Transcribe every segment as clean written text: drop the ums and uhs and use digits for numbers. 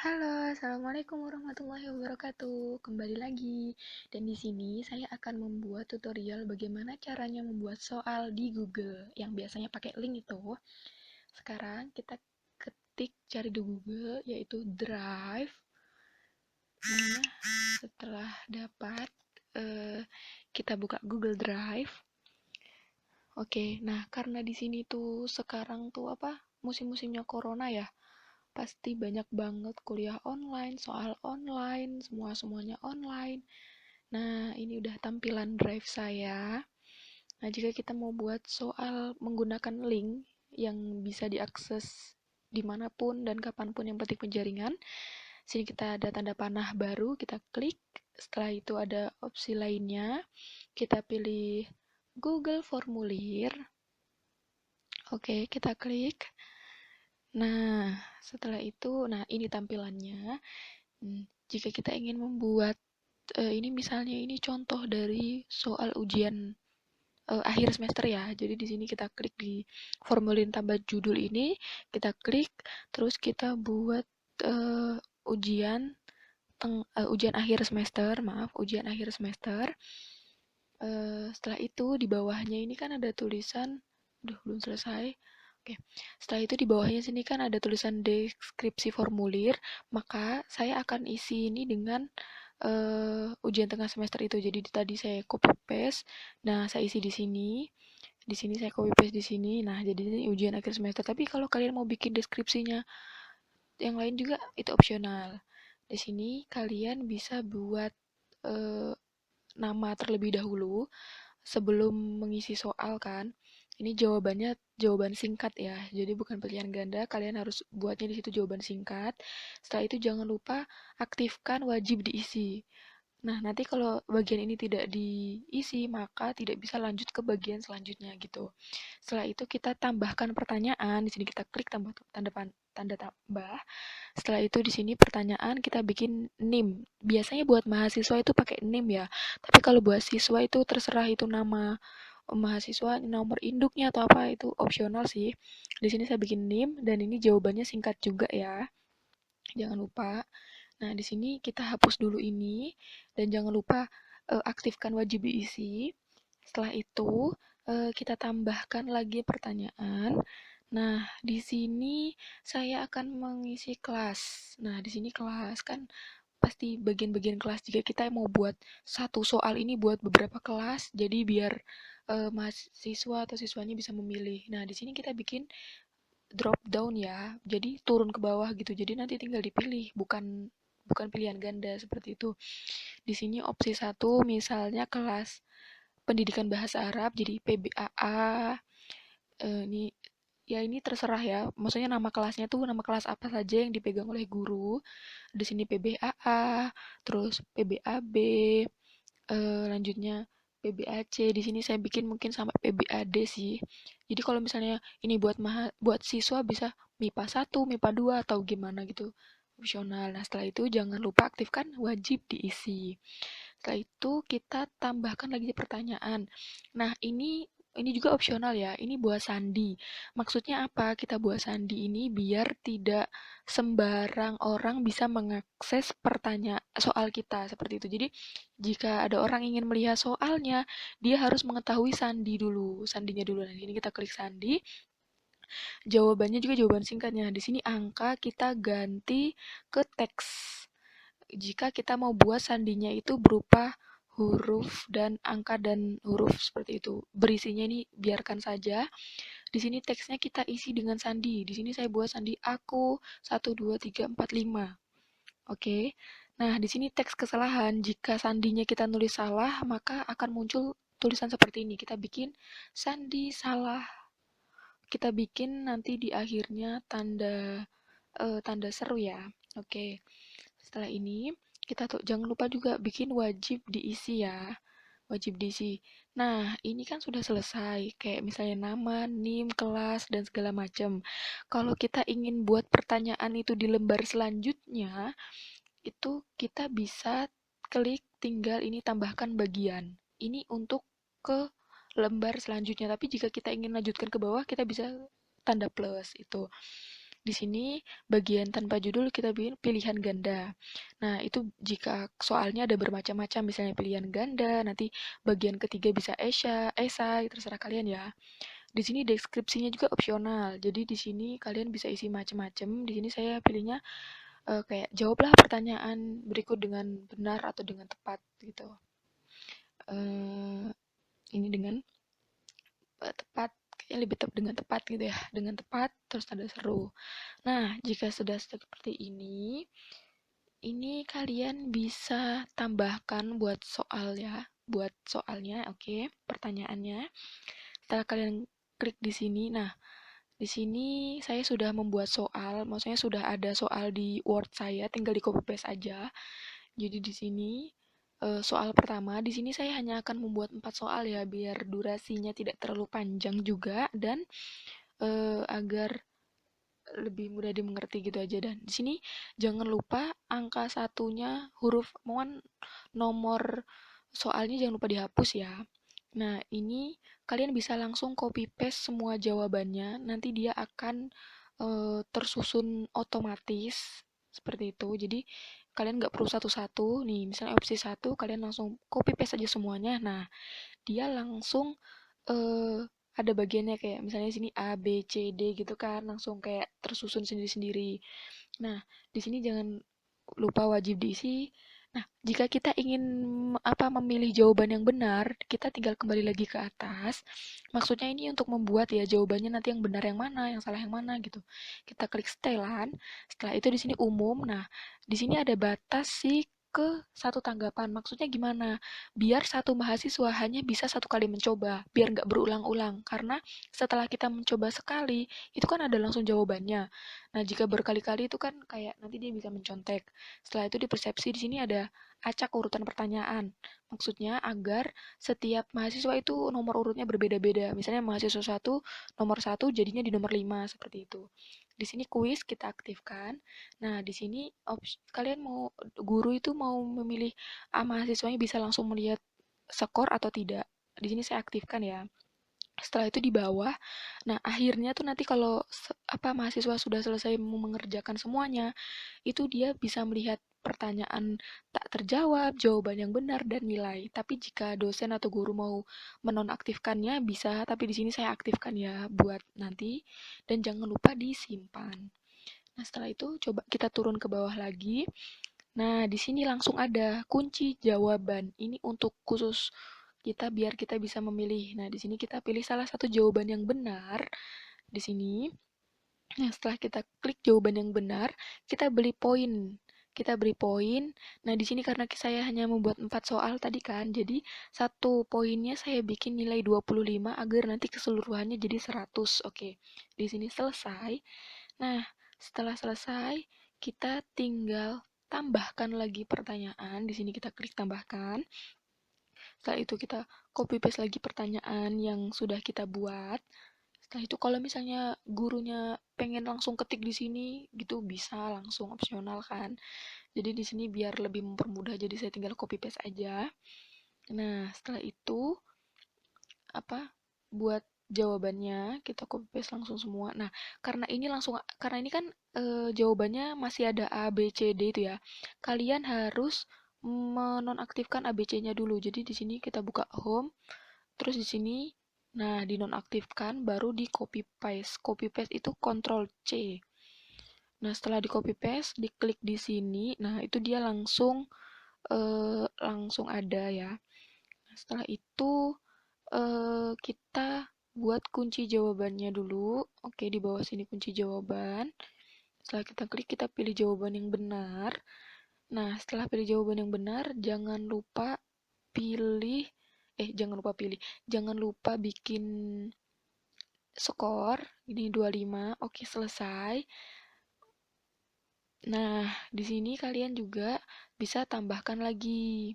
Halo, assalamualaikum warahmatullahi wabarakatuh. Kembali lagi, dan di sini saya akan membuat tutorial bagaimana caranya membuat soal di Google yang biasanya pakai link itu. Sekarang kita ketik cari di Google yaitu Drive. Nah, setelah dapat, kita buka Google Drive. Oke, nah karena di sini tuh sekarang tuh musim-musimnya corona ya. Pasti banyak banget kuliah online, soal online, semuanya online. Nah, ini udah tampilan drive saya. Nah, jika kita mau buat soal menggunakan link yang bisa diakses dimanapun dan kapanpun yang penting penjaringan, sini kita ada tanda panah baru, kita klik. Setelah itu ada opsi lainnya, kita pilih Google Formulir. Oke, kita klik. Nah, setelah itu, nah ini tampilannya. Jika kita ingin membuat ini misalnya ini contoh dari soal ujian akhir semester ya. Jadi di sini kita klik di formulir tambah judul ini, kita klik, terus kita buat uh, ujian ujian akhir semester, maaf, ujian akhir semester. Setelah itu di bawahnya ini kan ada tulisan, belum selesai. Oke, setelah itu di bawahnya sini kan ada tulisan deskripsi formulir, maka saya akan isi ini dengan ujian tengah semester itu. Jadi tadi saya copy paste. Nah, saya isi di sini. Di sini saya copy paste di sini. Nah, jadi ini ujian akhir semester. Tapi kalau kalian mau bikin deskripsinya yang lain juga itu opsional. Di sini kalian bisa buat eh, nama terlebih dahulu sebelum mengisi soal kan. Ini jawabannya jawaban singkat ya. Jadi bukan pilihan ganda, kalian harus buatnya di situ jawaban singkat. Setelah itu jangan lupa aktifkan wajib diisi. Nah, nanti kalau bagian ini tidak diisi, maka tidak bisa lanjut ke bagian selanjutnya gitu. Setelah itu kita tambahkan pertanyaan. Di sini kita klik tanda tambah. Setelah itu di sini pertanyaan kita bikin NIM. Biasanya buat mahasiswa itu pakai NIM ya. Tapi kalau buat siswa itu terserah itu nama mahasiswa, nomor induknya atau apa itu opsional sih. Di sini saya bikin NIM dan ini jawabannya singkat juga ya. Jangan lupa. Nah, di sini kita hapus dulu ini dan jangan lupa aktifkan wajib diisi. Setelah itu kita tambahkan lagi pertanyaan. Nah, di sini saya akan mengisi kelas. Nah, di sini kelas kan pasti bagian-bagian kelas. Jika kita mau buat satu soal ini buat beberapa kelas, jadi biar mahasiswa atau siswanya bisa memilih. Nah, di sini kita bikin drop down ya. Jadi turun ke bawah gitu. Jadi nanti tinggal dipilih, bukan bukan pilihan ganda seperti itu. Di sini opsi satu misalnya kelas pendidikan bahasa Arab jadi PBAA. Ini ya ini terserah ya. Maksudnya nama kelasnya tuh nama kelas apa saja yang dipegang oleh guru. Di sini PBAA, terus PBAB, lanjutnya PBAC. Di sini saya bikin mungkin sampai PBAD sih. Jadi kalau misalnya ini buat siswa bisa MIPA 1, MIPA 2 atau gimana gitu. Opsional. Nah, setelah itu jangan lupa aktifkan wajib diisi. Setelah itu kita tambahkan lagi pertanyaan. Nah, ini juga opsional ya. Ini buat sandi. Maksudnya apa? Kita buat sandi ini biar tidak sembarang orang bisa mengakses pertanyaan soal kita seperti itu. Jadi, jika ada orang ingin melihat soalnya, dia harus mengetahui sandi dulu, sandinya dulu. Nah, ini kita klik sandi. Jawabannya juga jawaban singkatnya. Di sini angka kita ganti ke teks jika kita mau buat sandinya itu berupa huruf dan angka dan huruf seperti itu. Berisinya ini biarkan saja. Di sini teksnya kita isi dengan sandi. Di sini saya buat sandi aku 1 2 3 4 5. Oke. Nah, di sini teks kesalahan. Jika sandinya kita nulis salah, maka akan muncul tulisan seperti ini. Kita bikin sandi salah. Kita bikin nanti di akhirnya tanda seru ya. Oke. Setelah ini, kita tuh jangan lupa juga bikin wajib diisi ya. Wajib diisi. Nah, ini kan sudah selesai. Kayak misalnya nama, NIM, kelas, dan segala macam. Kalau kita ingin buat pertanyaan itu di lembar selanjutnya, itu kita bisa klik tinggal ini tambahkan bagian. Ini untuk ke lembar selanjutnya. Tapi jika kita ingin lanjutkan ke bawah, kita bisa tanda plus itu. Di sini bagian tanpa judul kita bikin pilihan ganda. Nah, itu jika soalnya ada bermacam-macam, misalnya pilihan ganda, nanti bagian ketiga bisa esai, terserah kalian ya. Di sini deskripsinya juga opsional. Jadi di sini kalian bisa isi macam-macam. Di sini saya pilihnya kayak jawablah pertanyaan berikut dengan benar atau dengan tepat gitu. Eh, ini dengan tepat, kayaknya lebih tepat dengan tepat gitu ya. Dengan tepat terus ada seru. Nah, jika sudah seperti ini kalian bisa tambahkan buat soal ya, buat soalnya, oke, pertanyaannya. Setelah kalian klik di sini, nah, di sini saya sudah membuat soal, maksudnya sudah ada soal di Word saya, tinggal di copy paste aja. Jadi di sini soal pertama, di sini saya hanya akan membuat 4 soal ya, biar durasinya tidak terlalu panjang juga dan agar lebih mudah dimengerti gitu aja. Dan di sini jangan lupa angka satunya huruf mohon nomor soalnya jangan lupa dihapus ya. Nah, ini kalian bisa langsung copy paste semua jawabannya. Nanti dia akan tersusun otomatis seperti itu. Jadi kalian nggak perlu satu-satu. Nih, misalnya opsi satu kalian langsung copy paste aja semuanya. Nah, dia langsung eh ada bagiannya kayak misalnya di sini A, B, C, D gitu kan, langsung kayak tersusun sendiri-sendiri. Nah, di sini jangan lupa wajib diisi. Nah, jika kita ingin memilih jawaban yang benar, kita tinggal kembali lagi ke atas. Maksudnya ini untuk membuat ya jawabannya nanti yang benar yang mana, yang salah yang mana gitu. Kita klik setelan. Setelah itu di sini umum. Nah, di sini ada batas sih ke satu tanggapan. Maksudnya gimana? Biar satu mahasiswa hanya bisa satu kali mencoba, biar nggak berulang-ulang. Karena setelah kita mencoba sekali, itu kan ada langsung jawabannya. Nah, jika berkali-kali itu kan kayak nanti dia bisa mencontek. Setelah itu di persepsi di sini ada acak urutan pertanyaan. Maksudnya agar setiap mahasiswa itu nomor urutnya berbeda-beda. Misalnya mahasiswa satu, nomor satu jadinya di nomor 5 seperti itu. Di sini kuis kita aktifkan. Nah, di sini kalian mau guru itu mau memilih mahasiswanya bisa langsung melihat skor atau tidak. Di sini saya aktifkan ya. Setelah itu di bawah, nah akhirnya tuh nanti kalau mahasiswa sudah selesai mengerjakan semuanya, itu dia bisa melihat pertanyaan tak terjawab, jawaban yang benar dan nilai. Tapi jika dosen atau guru mau menonaktifkannya bisa, tapi di sini saya aktifkan ya buat nanti dan jangan lupa disimpan. Nah, setelah itu coba kita turun ke bawah lagi. Nah, di sini langsung ada kunci jawaban. Ini untuk khusus kita biar kita bisa memilih. Nah, di sini kita pilih salah satu jawaban yang benar di sini. Nah, setelah kita klik jawaban yang benar, kita beri poin. Kita beri poin. Nah, di sini karena saya hanya membuat 4 soal tadi kan, jadi satu poinnya saya bikin nilai 25 agar nanti keseluruhannya jadi 100. Oke. Di sini selesai. Nah, setelah selesai, kita tinggal tambahkan lagi pertanyaan. Di sini kita klik tambahkan. Setelah itu kita copy paste lagi pertanyaan yang sudah kita buat. Setelah itu kalau misalnya gurunya pengen langsung ketik di sini gitu bisa langsung opsional kan. Jadi di sini biar lebih mempermudah jadi saya tinggal copy paste aja. Nah, setelah itu buat jawabannya kita copy paste langsung semua. Nah, karena ini kan jawabannya masih ada A, B, C, D itu ya. Kalian harus menonaktifkan A, B, C-nya dulu. Jadi di sini kita buka home, terus di sini nah dinonaktifkan baru di copy paste. Copy paste itu Ctrl C. Nah, setelah di copy paste, diklik di sini, nah itu dia langsung ada ya. Nah, setelah itu kita buat kunci jawabannya dulu. Oke, di bawah sini kunci jawaban. Setelah kita klik, kita pilih jawaban yang benar. Nah, setelah pilih jawaban yang benar, pilih, jangan lupa bikin skor. Ini 25, oke selesai. Nah, di sini kalian juga bisa tambahkan lagi.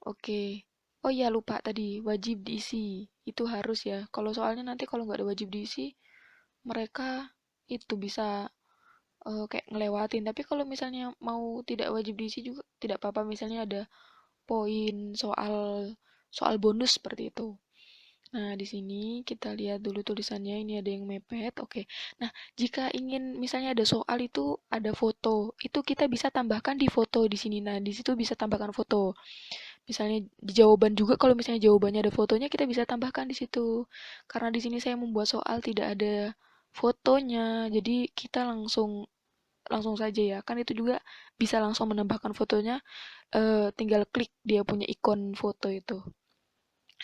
Oke. Oh iya lupa tadi, wajib diisi. Itu harus ya. Kalau soalnya nanti kalau nggak ada wajib diisi, mereka itu bisa kayak ngelewatin. Tapi kalau misalnya mau tidak wajib diisi juga tidak apa-apa. Misalnya ada poin soal soal bonus seperti itu. Nah, di sini kita lihat dulu tulisannya, ini ada yang mepet. Oke. Nah, jika ingin misalnya ada soal itu ada foto, itu kita bisa tambahkan di foto di sini. Nah, di situ bisa tambahkan foto. Misalnya di jawaban juga kalau misalnya jawabannya ada fotonya, kita bisa tambahkan di situ. Karena di sini saya membuat soal tidak ada fotonya, jadi kita langsung langsung saja ya. Kan itu juga bisa langsung menambahkan fotonya, tinggal klik dia punya ikon foto itu.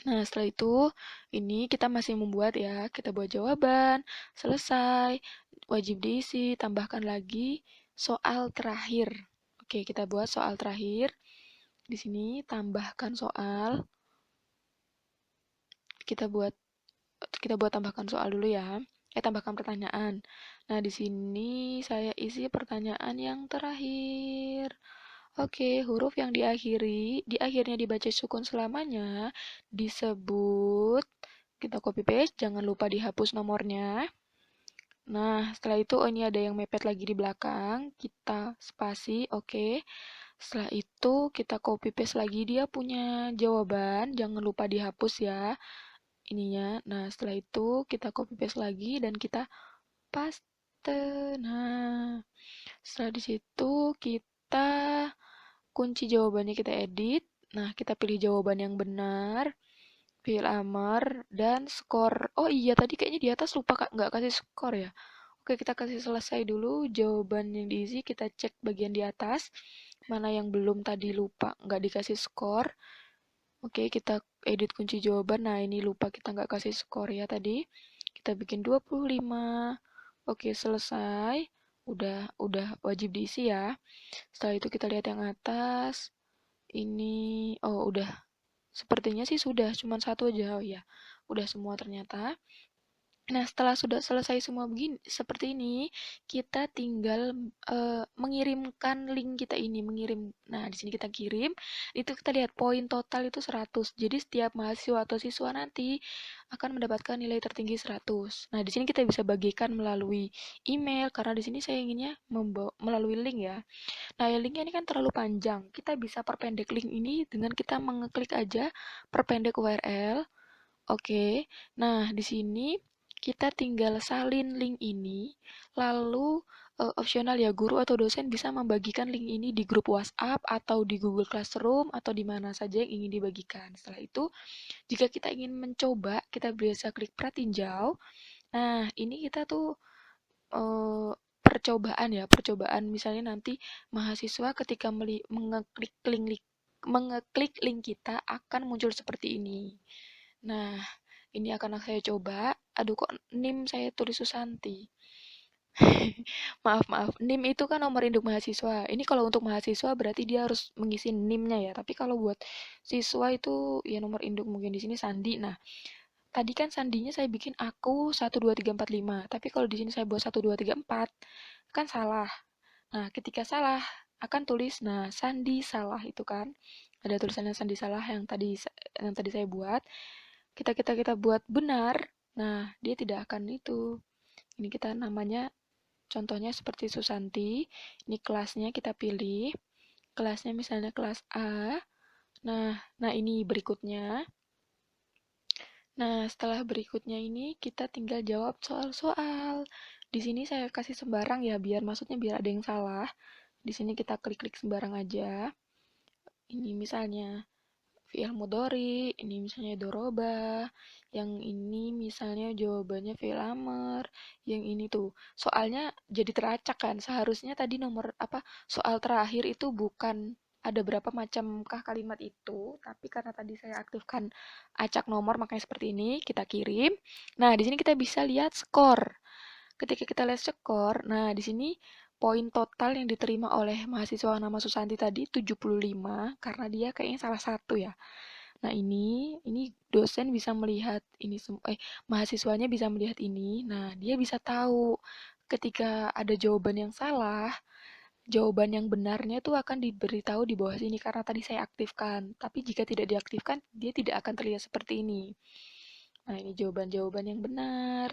Nah, setelah itu, ini kita masih membuat ya. Kita buat jawaban, selesai, wajib diisi, tambahkan lagi soal terakhir. Oke, kita buat soal terakhir. Di sini tambahkan soal. Kita buat kita buat tambahkan soal dulu ya. Tambahkan pertanyaan. Nah, di sini saya isi pertanyaan yang terakhir. Oke, huruf yang di akhirnya dibaca sukun selamanya disebut, kita copy paste, jangan lupa dihapus nomornya. Nah, setelah itu, oh ini ada yang mepet lagi di belakang, kita spasi, oke. Setelah itu, kita copy paste lagi dia punya jawaban, jangan lupa dihapus ya ininya. Nah, setelah itu, kita copy paste lagi dan kita paste. Nah, setelah di situ kita kunci jawabannya, kita edit. Nah, kita pilih jawaban yang benar, pilih amar, dan skor. Oh iya, tadi kayaknya di atas lupa Kak, nggak kasih skor ya. Oke, kita kasih selesai dulu jawaban yang diisi. Kita cek bagian di atas, mana yang belum tadi lupa, nggak dikasih skor. Oke, kita edit kunci jawaban. Nah, ini lupa kita nggak kasih skor ya tadi. Kita bikin 25. Oke, selesai. Udah wajib diisi ya. Setelah itu kita lihat yang atas. Ini, oh udah, sepertinya sih sudah, cuman satu aja, oh ya, udah semua ternyata. Nah, setelah sudah selesai semua begini, seperti ini, kita tinggal mengirimkan link kita ini, mengirim. Nah, di sini kita kirim, itu kita lihat poin total itu 100. Jadi setiap mahasiswa atau siswa nanti akan mendapatkan nilai tertinggi 100. Nah, di sini kita bisa bagikan melalui email, karena di sini saya inginnya melalui link ya. Nah, linknya ini kan terlalu panjang. Kita bisa perpendek link ini dengan kita mengeklik aja perpendek URL. Oke. Nah, di sini kita tinggal salin link ini. Lalu opsional ya, guru atau dosen bisa membagikan link ini di grup WhatsApp atau di Google Classroom atau di mana saja yang ingin dibagikan. Setelah itu, jika kita ingin mencoba, kita bisa klik pratinjau. Nah, ini kita tuh percobaan ya, percobaan misalnya nanti mahasiswa ketika mengeklik link kita akan muncul seperti ini. Nah, ini akan saya coba. Aduh, kok NIM saya tulis Susanti. Maaf, maaf. NIM itu kan nomor induk mahasiswa. Ini kalau untuk mahasiswa berarti dia harus mengisi NIM-nya ya. Tapi kalau buat siswa itu ya nomor induk, mungkin di sini Sandi. Nah, tadi kan sandinya saya bikin aku 1 2 3 4 5. Tapi kalau di sini saya buat 1 2 3 4 kan salah. Nah, ketika salah akan tulis nah sandi salah itu kan. Ada tulisannya sandi salah yang tadi saya buat. Kita buat benar. Nah, dia tidak akan itu. Ini kita namanya contohnya seperti Susanti. Ini kelasnya kita pilih. Kelasnya misalnya kelas A. Nah ini berikutnya. Nah, setelah berikutnya ini kita tinggal jawab soal-soal. Di sini saya kasih sembarang ya, biar ada yang salah. Di sini kita klik-klik sembarang aja. Ini misalnya fi'il mudhari, ini misalnya doroba, yang ini misalnya jawabannya fi'il amr, yang ini tuh. Soalnya jadi teracak kan. Seharusnya tadi nomor apa soal terakhir itu bukan ada berapa macamkah kalimat itu, tapi karena tadi saya aktifkan acak nomor makanya seperti ini, kita kirim. Nah, di sini kita bisa lihat skor. Ketika kita lihat skor, nah di sini poin total yang diterima oleh mahasiswa nama Susanti tadi 75 karena dia kayaknya salah satu ya. Nah, ini dosen bisa melihat ini mahasiswanya bisa melihat ini. Nah, dia bisa tahu ketika ada jawaban yang salah, jawaban yang benarnya itu akan diberitahu di bawah sini karena tadi saya aktifkan. Tapi jika tidak diaktifkan, dia tidak akan terlihat seperti ini. Nah, ini jawaban-jawaban yang benar.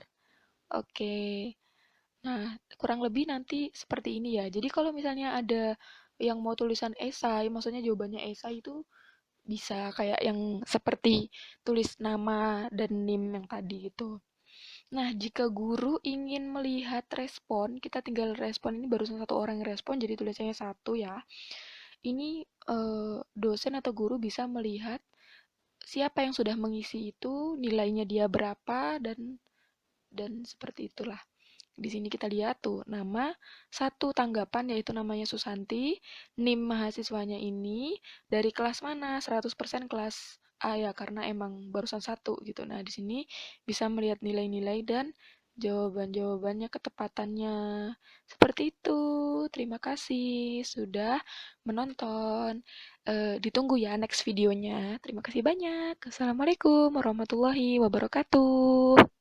Oke. Nah, kurang lebih nanti seperti ini ya. Jadi kalau misalnya ada yang mau tulisan esai, maksudnya jawabannya esai itu bisa kayak yang seperti tulis nama dan NIM yang tadi itu. Nah, jika guru ingin melihat respon, kita tinggal respon, ini barusan satu orang yang respon, jadi tulisannya satu ya. Ini dosen atau guru bisa melihat siapa yang sudah mengisi itu, nilainya dia berapa, dan seperti itulah. Di sini kita lihat tuh nama satu tanggapan yaitu namanya Susanti, NIM mahasiswanya ini dari kelas mana? 100% kelas A ya karena emang barusan satu gitu. Nah, di sini bisa melihat nilai-nilai dan jawaban-jawabannya ketepatannya. Seperti itu. Terima kasih sudah menonton. Ditunggu ya next videonya. Terima kasih banyak. Assalamualaikum warahmatullahi wabarakatuh.